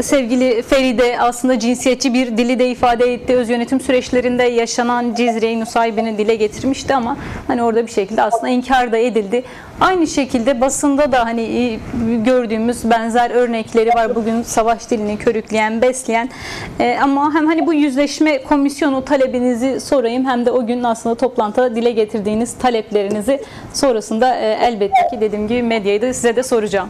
Sevgili Feride aslında cinsiyetçi bir dili de ifade etti. Öz yönetim süreçlerinde yaşanan Cizre-i Nusaybin'i dile getirmişti ama hani orada bir şekilde aslında inkar da edildi. Aynı şekilde basında da hani gördüğümüz benzer örnekleri var. Bugün savaş dilini körükleyen, besleyen ama hem hani bu yüzleşme komisyonu talebinizi sorayım hem de o gün aslında toplantıda dile getirdiğiniz taleplerinizi sonrasında elbette ki dediğim gibi medyayı da size de soracağım.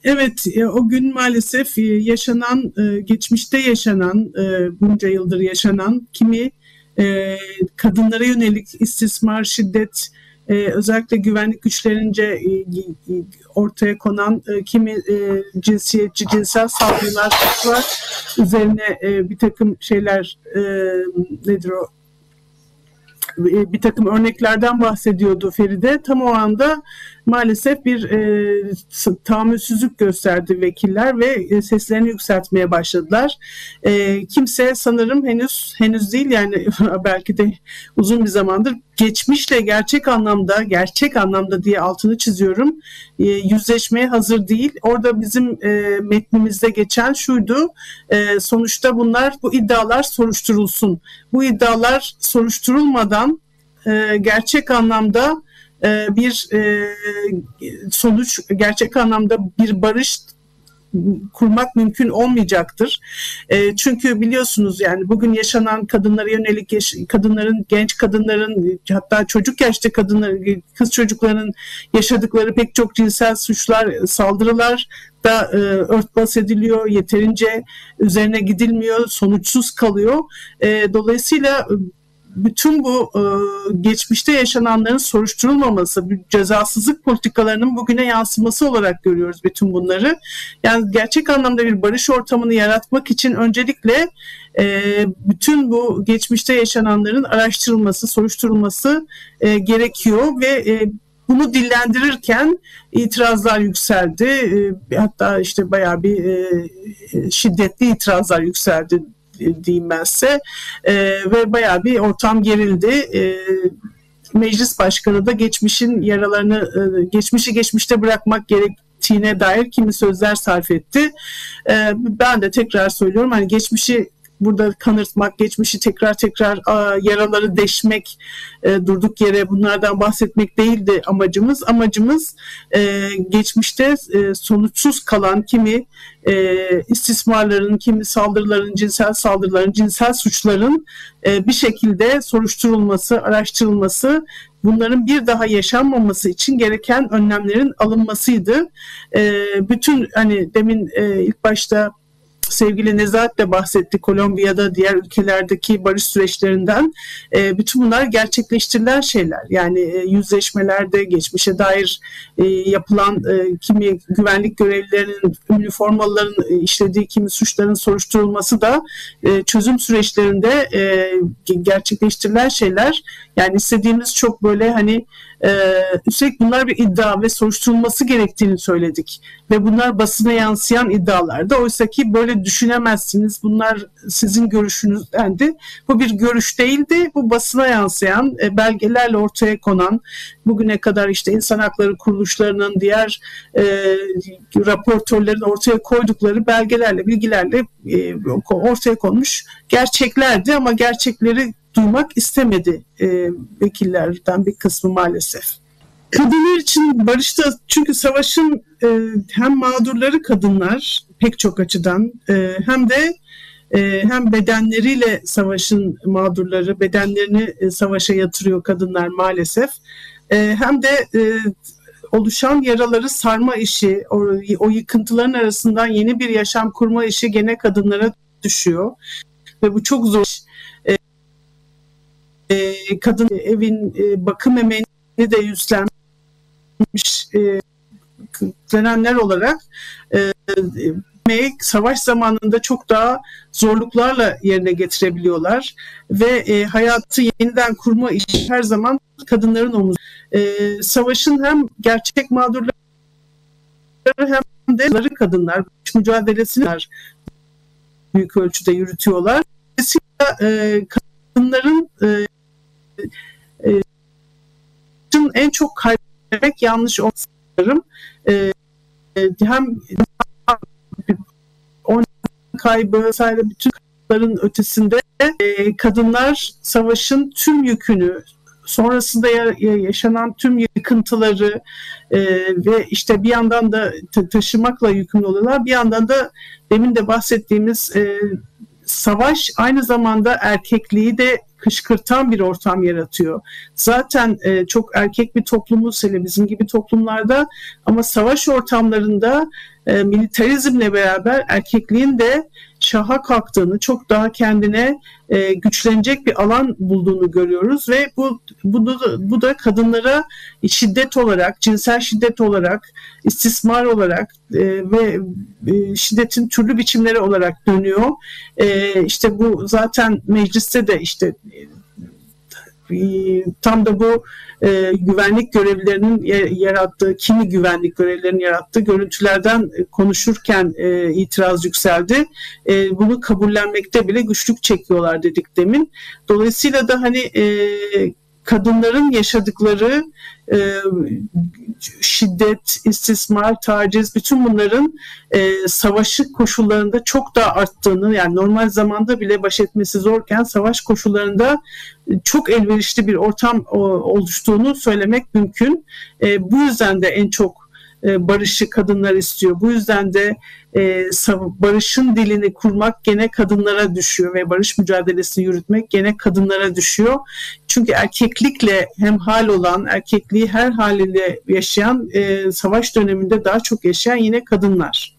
Evet, o gün maalesef yaşanan, geçmişte yaşanan, bunca yıldır yaşanan kimi kadınlara yönelik istismar, şiddet, özellikle güvenlik güçlerince ortaya konan kimi cinsiyetçi, cinsel saldırılar var. Üzerine bir takım şeyler, nedir o? Bir takım örneklerden bahsediyordu Feride. Tam o anda maalesef bir tahammülsüzlük gösterdi vekiller ve seslerini yükseltmeye başladılar. Kimse sanırım henüz değil yani belki de uzun bir zamandır geçmişle gerçek anlamda diye altını çiziyorum. Yüzleşmeye hazır değil. Orada bizim metnimizde geçen şuydu. Sonuçta bu iddialar soruşturulsun. Bu iddialar soruşturulmadan gerçek anlamda bir sonuç, gerçek anlamda bir barış kurmak mümkün olmayacaktır. Çünkü biliyorsunuz yani bugün yaşanan kadınlara yönelik genç kadınların hatta çocuk yaşta kız çocukların yaşadıkları pek çok cinsel suçlar, saldırılar da örtbas ediliyor. Yeterince üzerine gidilmiyor, sonuçsuz kalıyor. Dolayısıyla bütün bu geçmişte yaşananların soruşturulmaması, cezasızlık politikalarının bugüne yansıması olarak görüyoruz bütün bunları. Yani gerçek anlamda bir barış ortamını yaratmak için öncelikle bütün bu geçmişte yaşananların araştırılması, soruşturulması gerekiyor ve bunu dillendirirken itirazlar yükseldi. Hatta işte bayağı bir şiddetli itirazlar yükseldi diyeyim ben size ve bayağı bir ortam gerildi. Meclis Başkanı da geçmişin yaralarını geçmişi geçmişte bırakmak gerektiğine dair kimi sözler sarf etti. Ben de tekrar söylüyorum hani geçmişi burada kanırtmak, geçmişi tekrar yaraları deşmek, durduk yere bunlardan bahsetmek değildi amacımız. Amacımız geçmişte sonuçsuz kalan kimi istismarların, kimi saldırıların, cinsel saldırıların, cinsel suçların bir şekilde soruşturulması, araştırılması, bunların bir daha yaşanmaması için gereken önlemlerin alınmasıydı. Bütün hani demin ilk başta sevgili Nezahat de bahsetti Kolombiya'da diğer ülkelerdeki barış süreçlerinden. Bütün bunlar gerçekleştirilen şeyler. Yani yüzleşmelerde geçmişe dair yapılan kimi güvenlik görevlilerinin, üniformalıların işlediği kimi suçların soruşturulması da çözüm süreçlerinde gerçekleştirilen şeyler. Yani istediğimiz çok böyle hani üstelik bunlar bir iddia ve soruşturulması gerektiğini söyledik. Ve bunlar basına yansıyan iddialardı. Oysa ki böyle düşünemezsiniz. Bunlar sizin görüşünüzdendi. Bu bir görüş değildi. Bu basına yansıyan, belgelerle ortaya konan, bugüne kadar işte insan hakları kuruluşlarının diğer raportörlerin ortaya koydukları belgelerle, bilgilerle ortaya konmuş gerçeklerdi ama gerçekleri duymak istemedi vekillerden bir kısmı maalesef. Kadınlar için barışta çünkü savaşın hem mağdurları kadınlar pek çok açıdan hem de hem bedenleriyle savaşın mağdurları bedenlerini savaşa yatırıyor kadınlar maalesef hem de oluşan yaraları sarma işi o yıkıntıların arasından yeni bir yaşam kurma işi gene kadınlara düşüyor ve bu çok zor. Kadın evin bakım emeğini de üstlenmiş dönenler olarak savaş zamanında çok daha zorluklarla yerine getirebiliyorlar ve hayatı yeniden kurma işi her zaman kadınların omuzunda. Savaşın hem gerçek mağdurları hem de kadınlar mücadelesini büyük ölçüde yürütüyorlar. Dolayısıyla kadınların en çok kaybetmek yanlış olmasılarım hem kaybı vesaire bütün kaybların ötesinde kadınlar savaşın tüm yükünü, sonrasında yaşanan tüm yıkıntıları ve işte bir yandan da taşımakla yükümlü oluyorlar. Bir yandan da demin de bahsettiğimiz savaş aynı zamanda erkekliği de kışkırtan bir ortam yaratıyor. Zaten çok erkek bir toplumuz hele bizim gibi toplumlarda, ama savaş ortamlarında militarizmle beraber erkekliğin de şaha kalktığını, çok daha kendine güçlenecek bir alan bulduğunu görüyoruz ve bu da kadınlara şiddet olarak, cinsel şiddet olarak, istismar olarak ve şiddetin türlü biçimleri olarak dönüyor. İşte bu zaten mecliste de işte tam da bu güvenlik görevlilerinin yarattığı, kimi güvenlik görevlilerinin yarattığı görüntülerden konuşurken itiraz yükseldi. Bunu kabullenmekte bile güçlük çekiyorlar dedik demin. Dolayısıyla da hani kadınların yaşadıkları şiddet, istismar, taciz, bütün bunların savaş koşullarında çok daha arttığını, yani normal zamanda bile baş etmesi zorken savaş koşullarında çok elverişli bir ortam oluştuğunu söylemek mümkün. Bu yüzden de en çok barışı kadınlar istiyor. Bu yüzden de barışın dilini kurmak gene kadınlara düşüyor ve barış mücadelesini yürütmek gene kadınlara düşüyor. Çünkü erkeklikle hemhal olan, erkekliği her haliyle yaşayan, savaş döneminde daha çok yaşayan yine kadınlar.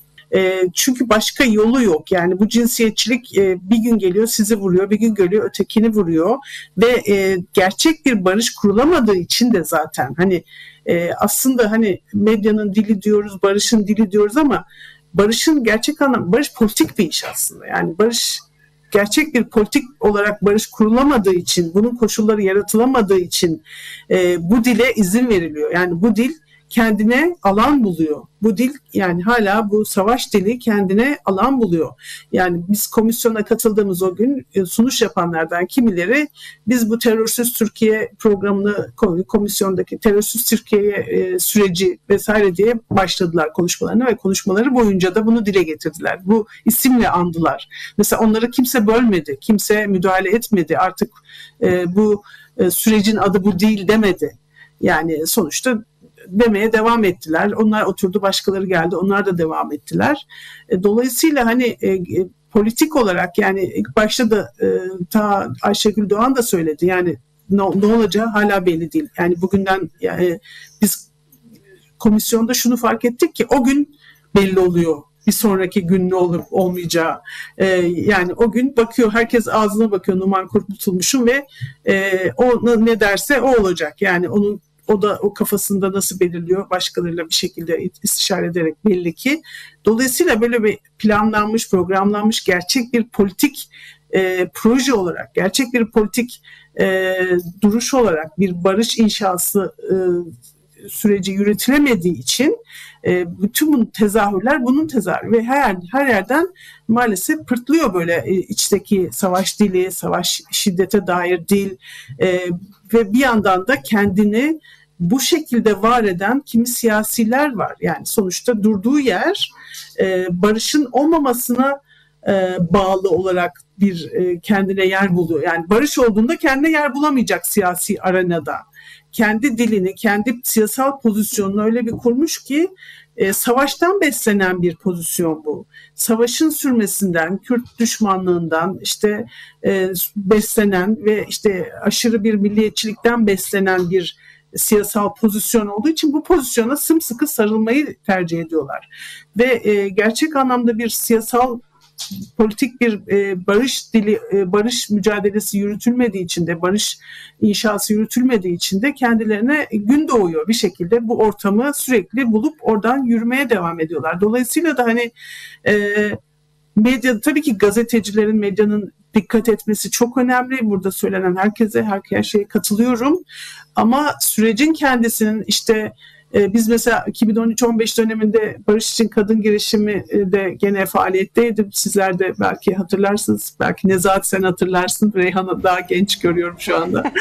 Çünkü başka yolu yok. Yani bu cinsiyetçilik bir gün geliyor sizi vuruyor, bir gün geliyor ötekini vuruyor ve gerçek bir barış kurulamadığı için de zaten hani aslında hani medyanın dili diyoruz, barışın dili diyoruz ama barışın gerçek anlamı, barış politik bir iş aslında. Yani barış gerçek bir politik olarak barış kurulamadığı için, bunun koşulları yaratılamadığı için bu dile izin veriliyor. Yani bu dil kendine alan buluyor. Bu dil, yani hala bu savaş dili kendine alan buluyor. Yani biz komisyona katıldığımız o gün sunuş yapanlardan kimileri biz bu terörsüz Türkiye programını, komisyondaki terörsüz Türkiye süreci vesaire diye başladılar konuşmalarına ve konuşmaları boyunca da bunu dile getirdiler. Bu isimle andılar. Mesela onları kimse bölmedi, kimse müdahale etmedi. Artık bu sürecin adı bu değil demedi. Yani sonuçta demeye devam ettiler. Onlar oturdu, başkaları geldi. Onlar da devam ettiler. Dolayısıyla hani politik olarak, yani ilk başta da ta Ayşegül Doğan da söyledi. Yani ne olacağı hala belli değil. Yani bugünden, yani biz komisyonda şunu fark ettik ki o gün belli oluyor. Bir sonraki gün ne olur olmayacağı. Yani o gün bakıyor, herkes ağzına bakıyor, Numan Kurtulmuş'un ve o ne derse o olacak. Yani o da o kafasında nasıl belirliyor, başkalarıyla bir şekilde istişare ederek belli ki. Dolayısıyla böyle bir planlanmış, programlanmış gerçek bir politik proje olarak, gerçek bir politik duruş olarak bir barış inşası süreci yürütülemediği için bütün bu tezahürler bunun tezahürü ve her yerden maalesef pırtlıyor böyle içteki savaş dili, savaş şiddete dair dil ve bir yandan da kendini bu şekilde var eden kimi siyasiler var. Yani sonuçta durduğu yer barışın olmamasına bağlı olarak bir kendine yer buluyor. Yani barış olduğunda kendine yer bulamayacak siyasi arenada. Kendi dilini, kendi siyasal pozisyonunu öyle bir kurmuş ki savaştan beslenen bir pozisyon bu. Savaşın sürmesinden, Kürt düşmanlığından işte beslenen ve işte aşırı bir milliyetçilikten beslenen bir siyasal pozisyon olduğu için bu pozisyona sımsıkı sarılmayı tercih ediyorlar. Ve gerçek anlamda bir siyasal politik bir barış dili, barış mücadelesi yürütülmediği için de, barış inşası yürütülmediği için de kendilerine gün doğuyor bir şekilde. Bu ortamı sürekli bulup oradan yürümeye devam ediyorlar. Dolayısıyla da hani medya, tabii ki gazetecilerin, medyanın dikkat etmesi çok önemli. Burada söylenen herkese, her şeye katılıyorum. Ama sürecin kendisinin işte biz mesela 2013-15 döneminde Barış için Kadın girişimi de gene faaliyetteydim. Sizler de belki hatırlarsınız. Belki Nezahat sen hatırlarsın. Reyhan'ı daha genç görüyorum şu anda.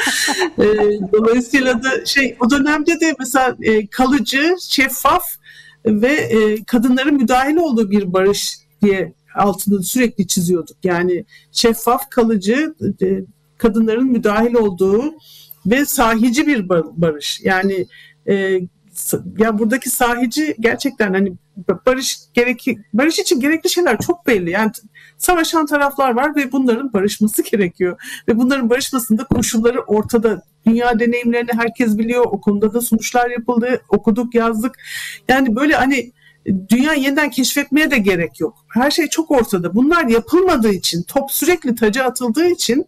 Dolayısıyla da o dönemde de mesela kalıcı, şeffaf ve kadınların müdahil olduğu bir barış diye altını sürekli çiziyorduk. Yani şeffaf, kalıcı, kadınların müdahil olduğu ve sahici bir barış. Yani ya buradaki sahici gerçekten hani barış için gerekli şeyler çok belli. Yani savaşan taraflar var ve bunların barışması gerekiyor. Ve bunların barışmasında koşulları ortada. Dünya deneyimlerini herkes biliyor. O konuda da sonuçlar yapıldı. Okuduk, yazdık. Yani böyle hani dünya yeniden keşfetmeye de gerek yok. Her şey çok ortada. Bunlar yapılmadığı için, top sürekli taca atıldığı için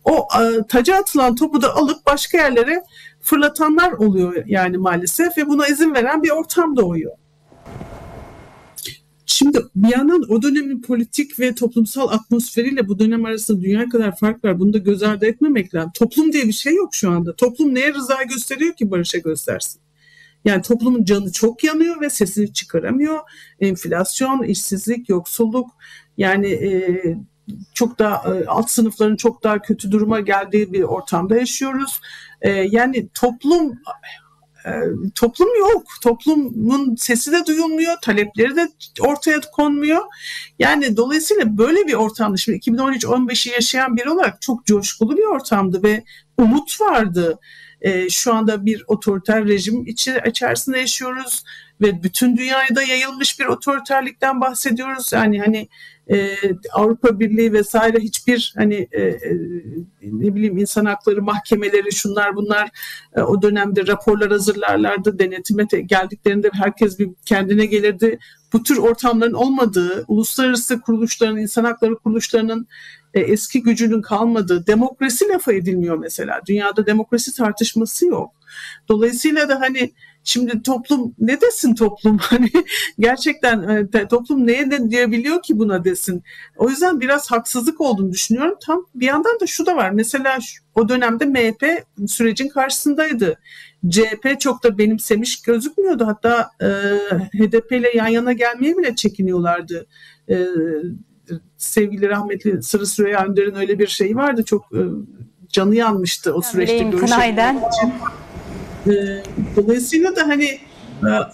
o taca atılan topu da alıp başka yerlere fırlatanlar oluyor yani maalesef ve buna izin veren bir ortam doğuyor. Şimdi bir yandan o dönemin politik ve toplumsal atmosferiyle bu dönem arasında dünya kadar fark var. Bunu da göz ardı etmemek lazım. Toplum diye bir şey yok şu anda. Toplum neye rıza gösteriyor ki barışa göstersin? Yani toplumun canı çok yanıyor ve sesini çıkaramıyor. Enflasyon, işsizlik, yoksulluk, yani çok daha alt sınıfların çok daha kötü duruma geldiği bir ortamda yaşıyoruz. Yani toplum yok. Toplumun sesi de duyulmuyor, talepleri de ortaya konmuyor. Yani dolayısıyla böyle bir ortamda şimdi 2013-15'i yaşayan biri olarak çok coşkulu bir ortamdı ve umut vardı. Şu anda bir otoriter rejim içerisinde yaşıyoruz ve bütün dünyaya da yayılmış bir otoriterlikten bahsediyoruz. Yani hani Avrupa Birliği vesaire hiçbir hani ne bileyim insan hakları mahkemeleri şunlar bunlar o dönemde raporlar hazırlarlardı. Denetime geldiklerinde herkes bir kendine gelirdi. Bu tür ortamların olmadığı, uluslararası kuruluşların, insan hakları kuruluşlarının eski gücünün kalmadığı, demokrasi lafı edilmiyor mesela. Dünyada demokrasi tartışması yok. Dolayısıyla da hani şimdi toplum ne desin toplum? Hani gerçekten toplum ne diyebiliyor ki buna desin? O yüzden biraz haksızlık olduğunu düşünüyorum. Tam bir yandan da şu da var. Mesela o dönemde MHP sürecin karşısındaydı. CHP çok da benimsemiş gözükmüyordu. Hatta HDP ile yan yana gelmeye bile çekiniyorlardı. Sevgili rahmetli Sırrı Süreyya Önder'in öyle bir şeyi vardı. Çok canı yanmıştı o süreçte görüşebilmek için. Dolayısıyla da hani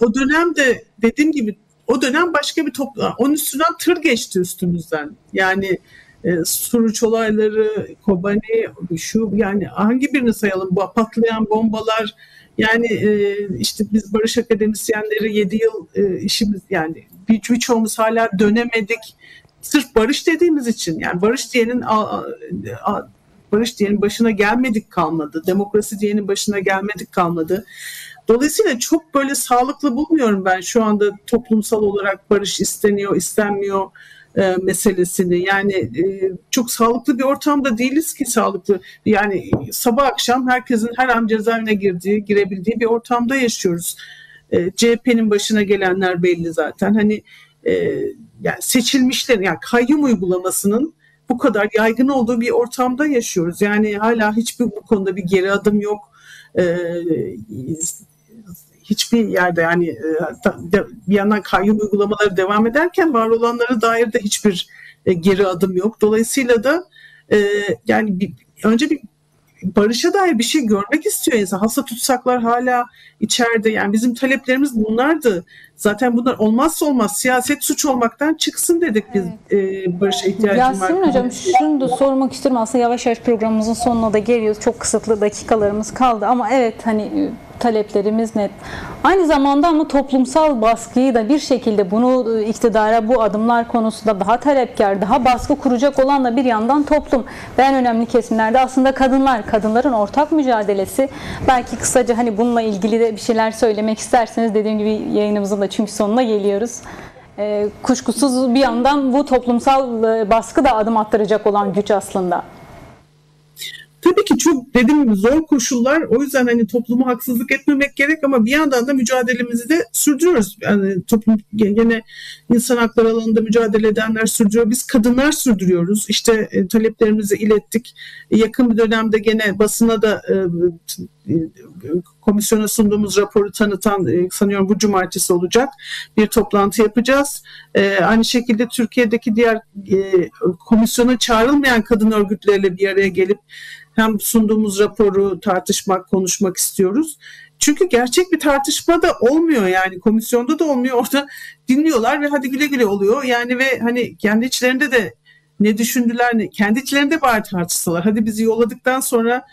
o dönemde dediğim gibi o dönem başka bir toplum. Onun üstünden tır geçti üstümüzden. Yani Suruç olayları, Kobani, şu yani hangi birini sayalım? Bu patlayan bombalar. Yani işte biz barış akademisyenleri 7 yıl işimiz yani birçoğumuz hala dönemedik. Sırf barış dediğimiz için yani barış diyenin başına gelmedik kalmadı. Demokrasi diyenin başına gelmedik kalmadı. Dolayısıyla çok böyle sağlıklı bulmuyorum ben şu anda toplumsal olarak barış isteniyor, istenmiyor meselesini. Yani çok sağlıklı bir ortamda değiliz ki sağlıklı. Yani sabah akşam herkesin her an cezaevine girebildiği bir ortamda yaşıyoruz. CHP'nin başına gelenler belli zaten. Hani yani seçilmişler, yani kayyum uygulamasının bu kadar yaygın olduğu bir ortamda yaşıyoruz. Yani hala hiçbir bu konuda bir geri adım yok. Hiçbir yerde yani bir yandan kayyum uygulamaları devam ederken var olanlara dair de hiçbir geri adım yok. Dolayısıyla da yani önce bir barışa dair bir şey görmek istiyor insan. Hasta tutsaklar hala içeride. Yani bizim taleplerimiz bunlardı. Zaten bunlar olmazsa olmaz. Siyaset suç olmaktan çıksın dedik biz. Barışa ihtiyacımız var. Yasemin Hocam şunu da sormak istiyorum. Aslında yavaş yavaş programımızın sonuna da geliyoruz. Çok kısıtlı dakikalarımız kaldı. Ama evet hani taleplerimiz net. Aynı zamanda ama toplumsal baskıyı da bir şekilde bunu iktidara bu adımlar konusunda daha talepkar, daha baskı kuracak olan da bir yandan toplum. Ve en önemli kesimlerde aslında kadınların ortak mücadelesi. Belki kısaca hani bununla ilgili de bir şeyler söylemek isterseniz dediğim gibi yayınımızın da çünkü sonuna geliyoruz. Kuşkusuz bir yandan bu toplumsal baskı da adım attıracak olan güç aslında. Tabii ki çok dediğim gibi zor koşullar. O yüzden hani topluma haksızlık etmemek gerek ama bir yandan da mücadelemizi de sürdürüyoruz. Yani toplum gene insan hakları alanında mücadele edenler sürdürüyor. Biz kadınlar sürdürüyoruz. İşte taleplerimizi ilettik. Yakın bir dönemde gene basına da komisyona sunduğumuz raporu tanıtan sanıyorum bu cumartesi olacak. Bir toplantı yapacağız. Aynı şekilde Türkiye'deki diğer komisyona çağrılmayan kadın örgütleriyle bir araya gelip hem sunduğumuz raporu tartışmak, konuşmak istiyoruz. Çünkü gerçek bir tartışma da olmuyor, yani komisyonda da olmuyor, orada dinliyorlar ve hadi güle güle oluyor yani. Ve hani kendi içlerinde de ne düşündüler, ne kendi içlerinde bari tartışsalar, hadi bizi yolladıktan sonra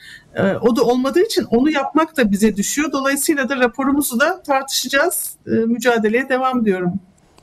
o da olmadığı için onu yapmak da bize düşüyor. Dolayısıyla da raporumuzu da tartışacağız, mücadeleye devam diyorum.